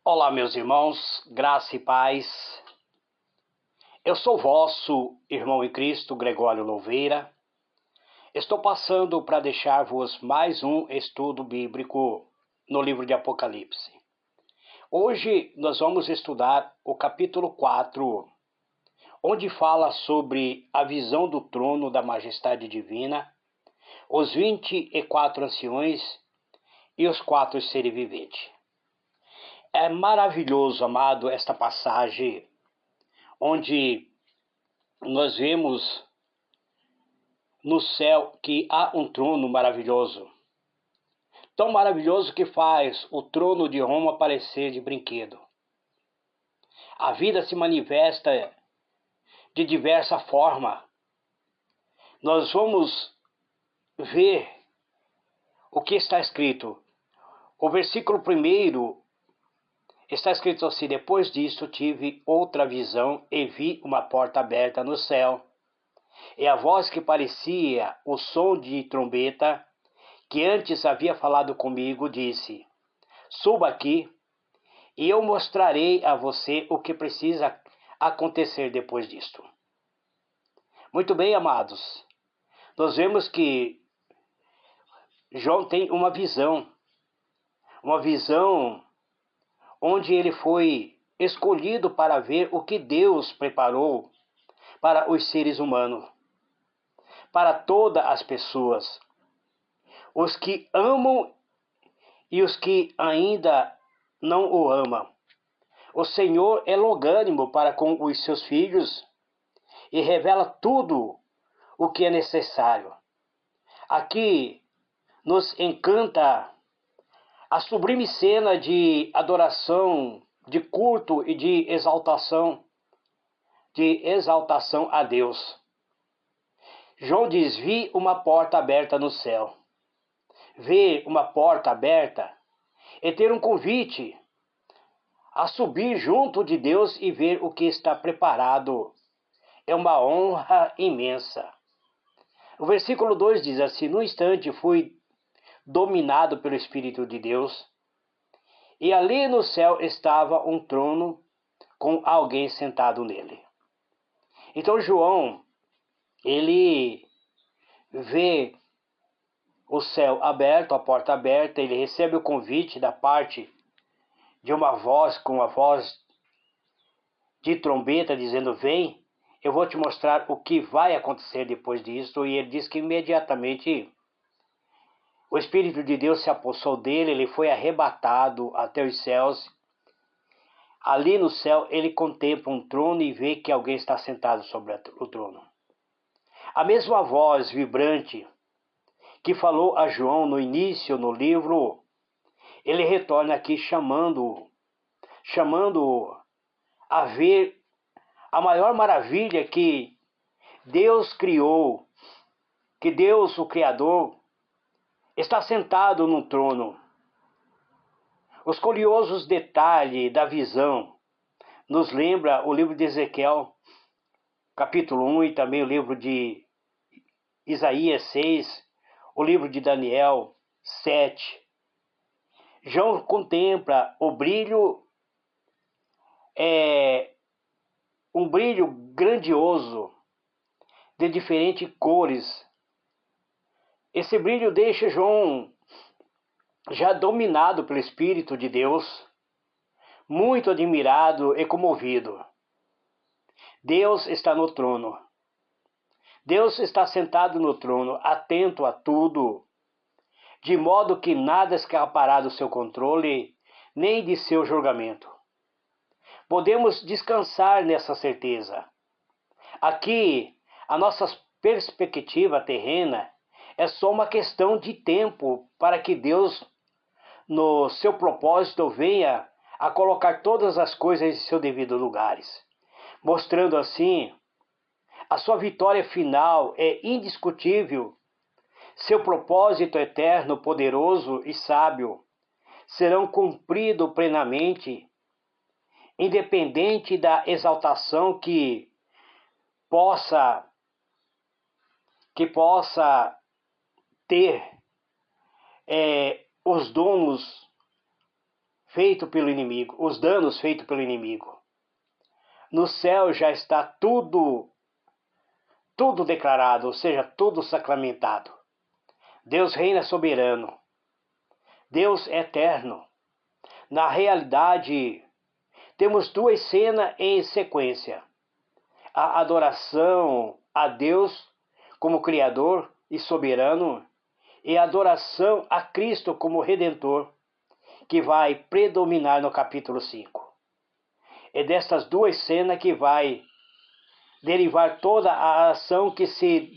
Olá, meus irmãos, graça e paz. Eu sou vosso irmão em Cristo, Gregório Louveira. Estou passando para deixar-vos mais um estudo bíblico no livro de Apocalipse. Hoje nós vamos estudar o capítulo 4, onde fala sobre a visão do trono da majestade divina, os 24 anciões e os 4 seres viventes. É maravilhoso, amado, esta passagem onde nós vemos no céu que há um trono maravilhoso. Tão maravilhoso que faz o trono de Roma parecer de brinquedo. A vida se manifesta de diversa forma. Nós vamos ver o que está escrito. O versículo 1 está escrito assim: depois disto tive outra visão e vi uma porta aberta no céu. E a voz que parecia o som de trombeta, que antes havia falado comigo, disse: suba aqui, e eu mostrarei a você o que precisa acontecer depois disto. Muito bem, amados. Nós vemos que João tem uma visão onde ele foi escolhido para ver o que Deus preparou para os seres humanos, para todas as pessoas, os que amam e os que ainda não o amam. O Senhor é longânimo para com os seus filhos e revela tudo o que é necessário. Aqui nos encanta a sublime cena de adoração, de culto e de exaltação a Deus. João diz: vi uma porta aberta no céu. Ver uma porta aberta é ter um convite a subir junto de Deus e ver o que está preparado. É uma honra imensa. O versículo 2 diz assim: no instante fui dominado pelo Espírito de Deus, e ali no céu estava um trono com alguém sentado nele. Então João, ele vê o céu aberto, a porta aberta, ele recebe o convite da parte de uma voz, com a voz de trombeta, dizendo: vem, eu vou te mostrar o que vai acontecer depois disso. E ele diz que imediatamente o Espírito de Deus se apossou dele, ele foi arrebatado até os céus. Ali no céu ele contempla um trono e vê que alguém está sentado sobre o trono. A mesma voz vibrante que falou a João no início no livro, ele retorna aqui chamando-o a ver a maior maravilha que Deus criou, que Deus, o Criador, está sentado no trono. Os curiosos detalhes da visão nos lembra o livro de Ezequiel, capítulo 1, e também o livro de Isaías 6, o livro de Daniel 7. João contempla o brilho, um brilho grandioso de diferentes cores. Esse brilho deixa João já dominado pelo Espírito de Deus, muito admirado e comovido. Deus está no trono. Deus está sentado no trono, atento a tudo, de modo que nada escapará do seu controle, nem de seu julgamento. Podemos descansar nessa certeza. Aqui, a nossa perspectiva terrena é só uma questão de tempo para que Deus, no seu propósito, venha a colocar todas as coisas em seus devidos lugares, mostrando assim a sua vitória final é indiscutível. Seu propósito eterno, poderoso e sábio serão cumpridos plenamente, independente da exaltação que possa ter os donos feito pelo inimigo, os danos feitos pelo inimigo. No céu já está tudo declarado, ou seja, tudo sacramentado. Deus reina soberano. Deus é eterno. Na realidade, temos duas cenas em sequência. A adoração a Deus como Criador e soberano e a adoração a Cristo como Redentor, que vai predominar no capítulo 5. É destas duas cenas que vai derivar toda a ação que se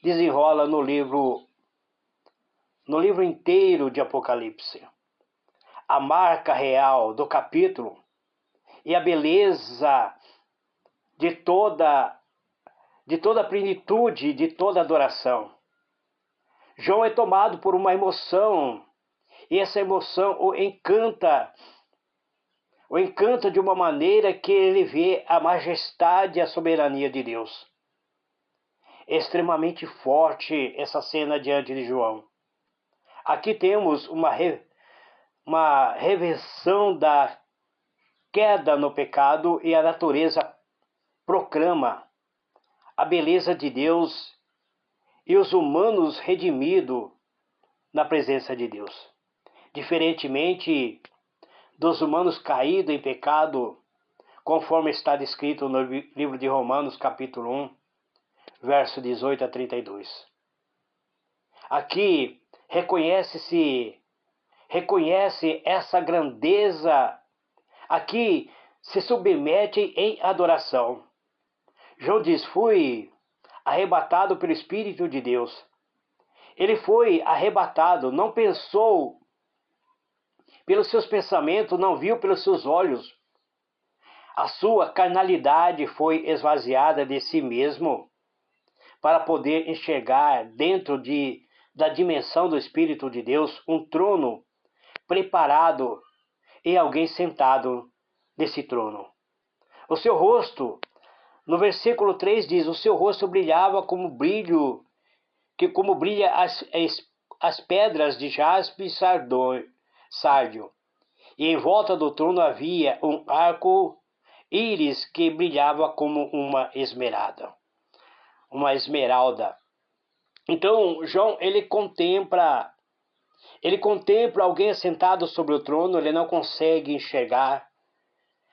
desenrola no livro inteiro de Apocalipse. A marca real do capítulo e a beleza de toda a plenitude, de toda adoração. João é tomado por uma emoção, e essa emoção o encanta de uma maneira que ele vê a majestade e a soberania de Deus. É extremamente forte essa cena diante de João. Aqui temos uma reversão da queda no pecado e a natureza proclama a beleza de Deus e os humanos redimidos na presença de Deus. Diferentemente dos humanos caídos em pecado, conforme está descrito no livro de Romanos, capítulo 1, verso 18 a 32. Aqui reconhece essa grandeza, aqui se submete em adoração. João diz, fui arrebatado pelo Espírito de Deus. Ele foi arrebatado, não pensou pelos seus pensamentos, não viu pelos seus olhos. A sua carnalidade foi esvaziada de si mesmo para poder enxergar dentro da dimensão do Espírito de Deus um trono preparado e alguém sentado nesse trono. O seu rosto, no versículo 3 diz, o seu rosto brilhava como brilha as pedras de jaspe e sárdio. E em volta do trono havia um arco-íris que brilhava como uma esmeralda. Então, João, ele contempla alguém sentado sobre o trono, ele não consegue enxergar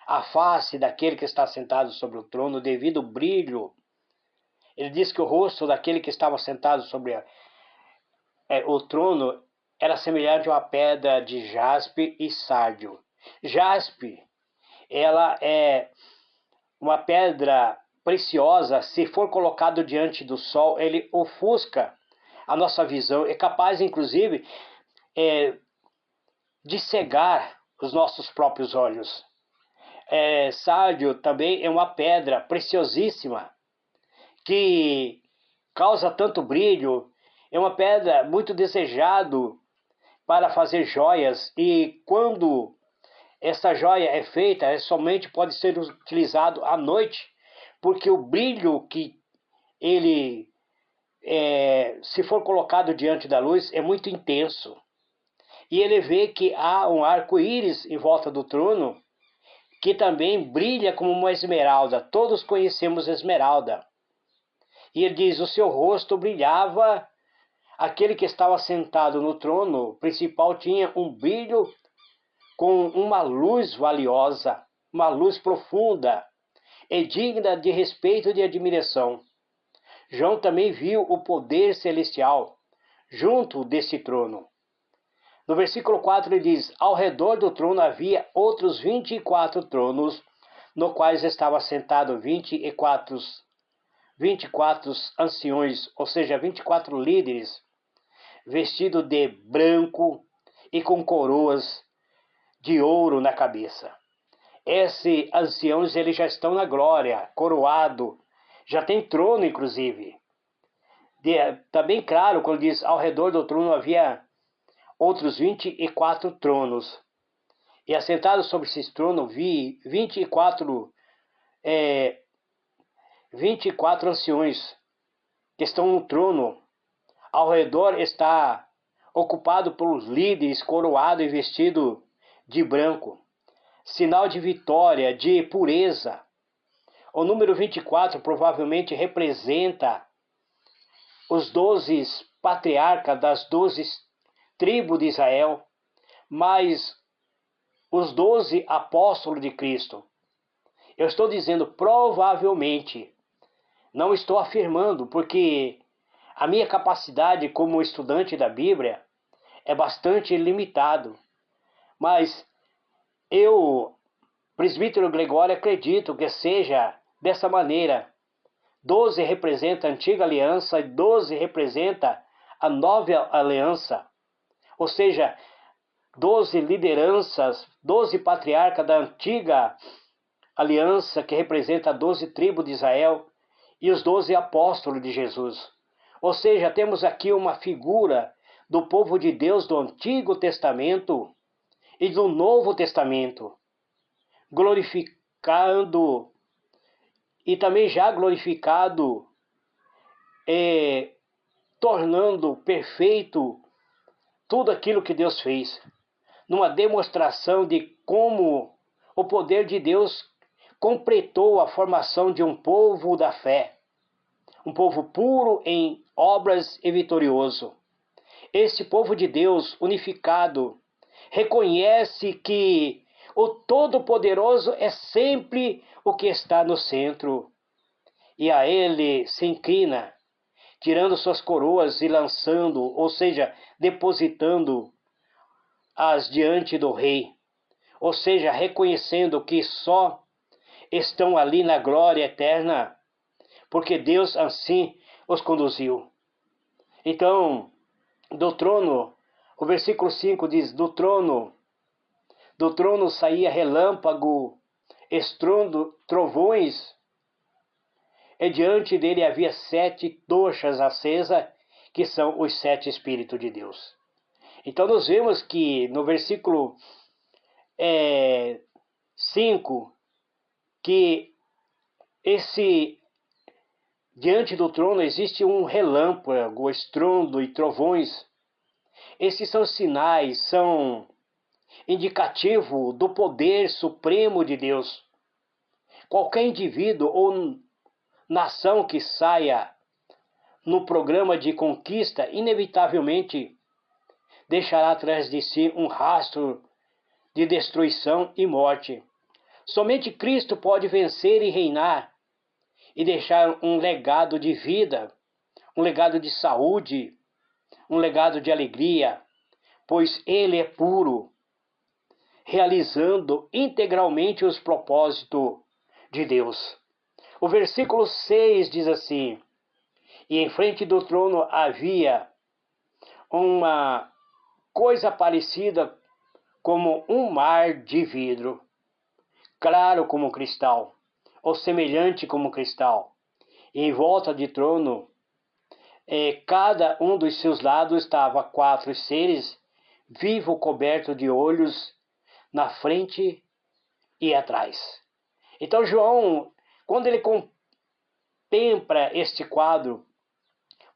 a face daquele que está sentado sobre o trono devido ao brilho. Ele diz que o rosto daquele que estava sentado sobre o trono era semelhante a uma pedra de jaspe e sárdio. Jaspe, ela é uma pedra preciosa. Se for colocado diante do sol, ele ofusca a nossa visão. É capaz, inclusive, de cegar os nossos próprios olhos. Sárdio também é uma pedra preciosíssima que causa tanto brilho. É uma pedra muito desejada para fazer joias, e quando essa joia é feita, somente pode ser utilizado à noite, porque o brilho que ele, se for colocado diante da luz, é muito intenso. E ele vê que há um arco-íris em volta do trono, que também brilha como uma esmeralda. Todos conhecemos esmeralda. E ele diz, o seu rosto brilhava. Aquele que estava sentado no trono principal tinha um brilho com uma luz valiosa, uma luz profunda e digna de respeito e de admiração. João também viu o poder celestial junto desse trono. No versículo 4 ele diz, ao redor do trono havia outros 24 tronos, no quais estavam sentados 24 anciões, ou seja, 24 líderes, vestidos de branco e com coroas de ouro na cabeça. Esses anciãos, eles já estão na glória, coroado, já tem trono, inclusive. Está bem claro quando diz, ao redor do trono havia outros 24 tronos. E assentados sobre esses tronos, vi 24 anciões que estão no trono. Ao redor está ocupado pelos líderes, coroado e vestido de branco, sinal de vitória, de pureza. O número 24 provavelmente representa os 12 patriarcas das 12 tribos de Israel, mais os 12 apóstolos de Cristo. Eu estou dizendo provavelmente, não estou afirmando, porque a minha capacidade como estudante da Bíblia é bastante limitado. Mas eu, presbítero Gregório, acredito que seja dessa maneira. 12 representa a antiga aliança e 12 representa a nova aliança. Ou seja, 12 lideranças, 12 patriarcas da antiga aliança, que representa 12 tribos de Israel, e os 12 apóstolos de Jesus. Ou seja, temos aqui uma figura do povo de Deus do Antigo Testamento e do Novo Testamento, glorificando e também já glorificado, tornando perfeito tudo aquilo que Deus fez, numa demonstração de como o poder de Deus completou a formação de um povo da fé, um povo puro em obras e vitorioso. Este povo de Deus unificado reconhece que o Todo-Poderoso é sempre o que está no centro, e a ele se inclina, tirando suas coroas e lançando, ou seja, depositando-as diante do rei, ou seja, reconhecendo que só estão ali na glória eterna, porque Deus assim os conduziu. Então, do trono, o versículo 5 diz, do trono saía relâmpago, estrondo, trovões, e diante dele havia 7 tochas acesas, que são os 7 Espíritos de Deus. Então nós vemos que no versículo 5, que diante do trono existe um relâmpago, estrondo e trovões. Esses são sinais, são indicativo do poder supremo de Deus. Qualquer indivíduo ou nação que saia no programa de conquista, inevitavelmente deixará atrás de si um rastro de destruição e morte. Somente Cristo pode vencer e reinar e deixar um legado de vida, um legado de saúde, um legado de alegria, pois Ele é puro, realizando integralmente os propósitos de Deus. O versículo 6 diz assim, e em frente do trono havia uma coisa parecida como um mar de vidro, claro como cristal, ou semelhante como cristal. E em volta do trono, cada um dos seus lados estava 4 seres vivos cobertos de olhos na frente e atrás. Então João, quando ele contempla este quadro,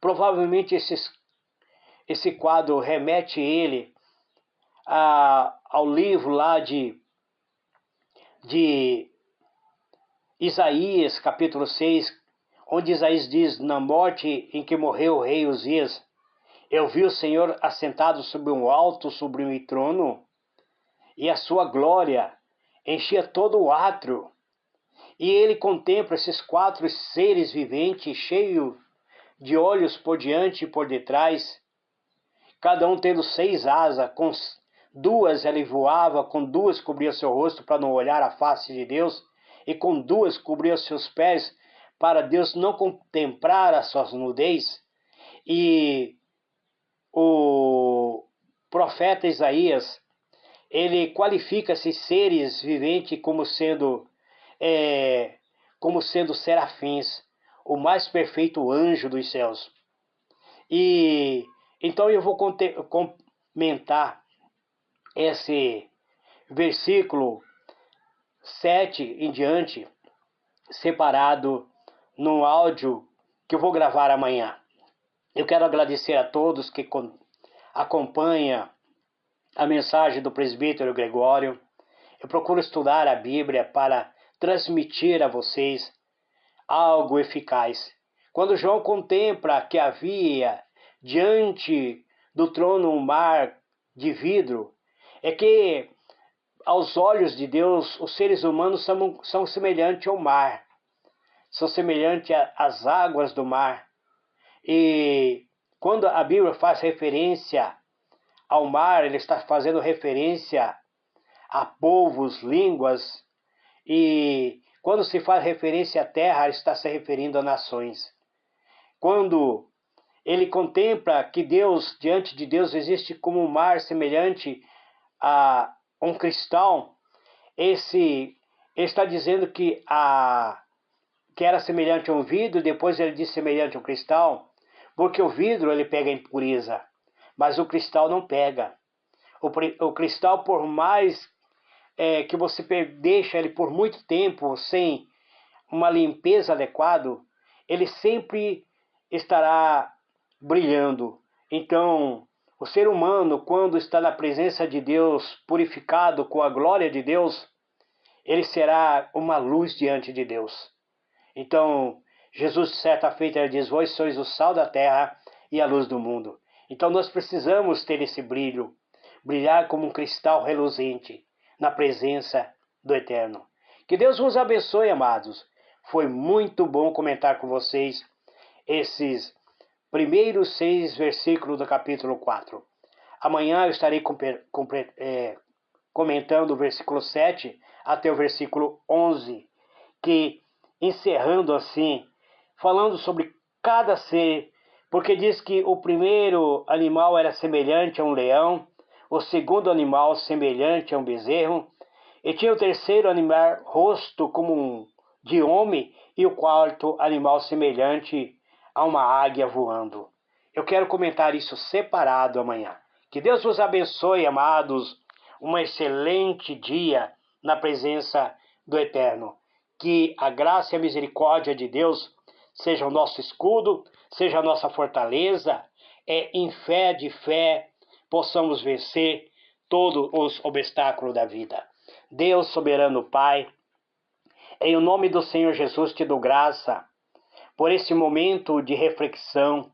provavelmente esse quadro remete ele ao livro lá de Isaías, capítulo 6, onde Isaías diz, na morte em que morreu o rei Uzias, eu vi o Senhor assentado sobre um alto sublime trono, e a sua glória enchia todo o átrio. E ele contempla esses 4 seres viventes, cheios de olhos por diante e por detrás, cada um tendo 6 asas, com 2 ele voava, com 2 cobria seu rosto para não olhar a face de Deus, e com 2 cobria seus pés, para Deus não contemplar a sua nudez. E o profeta Isaías, ele qualifica esses seres viventes como sendo serafins, o mais perfeito anjo dos céus. E então eu vou comentar esse versículo 7 em diante, separado num áudio que eu vou gravar amanhã. Eu quero agradecer a todos que acompanham a mensagem do presbítero Gregório. Eu procuro estudar a Bíblia para transmitir a vocês algo eficaz. Quando João contempla que havia diante do trono um mar de vidro, é que aos olhos de Deus os seres humanos são semelhantes ao mar, são semelhantes às águas do mar. E quando a Bíblia faz referência ao mar, ele está fazendo referência a povos, línguas, e quando se faz referência à terra, está se referindo a nações. Quando ele contempla que Deus, diante de Deus, existe como um mar semelhante a um cristal, ele está dizendo que era semelhante a um vidro, depois ele diz semelhante a um cristal, porque o vidro ele pega a impureza, mas o cristal não pega. O cristal, por mais que você deixa ele por muito tempo sem uma limpeza adequada, ele sempre estará brilhando. Então, o ser humano, quando está na presença de Deus, purificado com a glória de Deus, ele será uma luz diante de Deus. Então, Jesus, certa feita, ele diz: vós sois o sal da terra e a luz do mundo. Então, nós precisamos ter esse brilho, brilhar como um cristal reluzente na presença do Eterno. Que Deus vos abençoe, amados. Foi muito bom comentar com vocês esses primeiros 6 versículos do capítulo 4. Amanhã eu estarei comentando o versículo 7 até o versículo 11, que encerrando assim, falando sobre cada ser, porque diz que o primeiro animal era semelhante a um leão, o segundo animal semelhante a um bezerro, e tinha o terceiro animal rosto como de homem, e o quarto animal semelhante a uma águia voando. Eu quero comentar isso separado amanhã. Que Deus vos abençoe, amados, um excelente dia na presença do Eterno. Que a graça e a misericórdia de Deus seja o nosso escudo, seja a nossa fortaleza, em fé de fé possamos vencer todos os obstáculos da vida. Deus soberano Pai, em nome do Senhor Jesus te dou graça por esse momento de reflexão,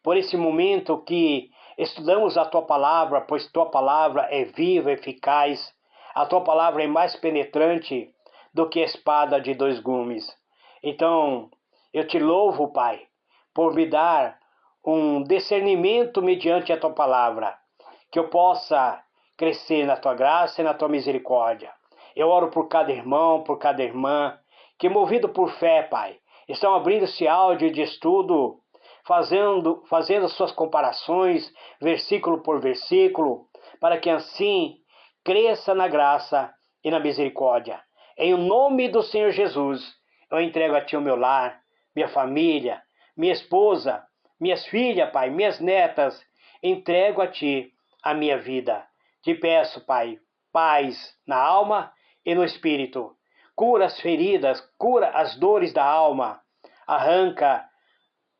por esse momento que estudamos a Tua Palavra, pois Tua Palavra é viva, eficaz, a Tua Palavra é mais penetrante do que a espada de 2 gumes. Então, eu te louvo, Pai, por me dar um discernimento mediante a Tua Palavra, que eu possa crescer na Tua graça e na Tua misericórdia. Eu oro por cada irmão, por cada irmã, que movido por fé, Pai, estão abrindo esse áudio de estudo, fazendo suas comparações, versículo por versículo, para que assim cresça na graça e na misericórdia. Em nome do Senhor Jesus, eu entrego a Ti o meu lar, minha família, minha esposa, minhas filhas, Pai, minhas netas, entrego a Ti a minha vida. Te peço, Pai, paz na alma e no espírito. Cura as feridas, cura as dores da alma, arranca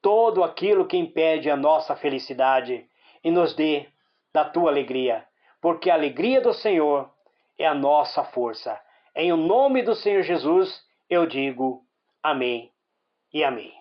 todo aquilo que impede a nossa felicidade e nos dê da Tua alegria, porque a alegria do Senhor é a nossa força. Em o nome do Senhor Jesus, eu digo amém e amém.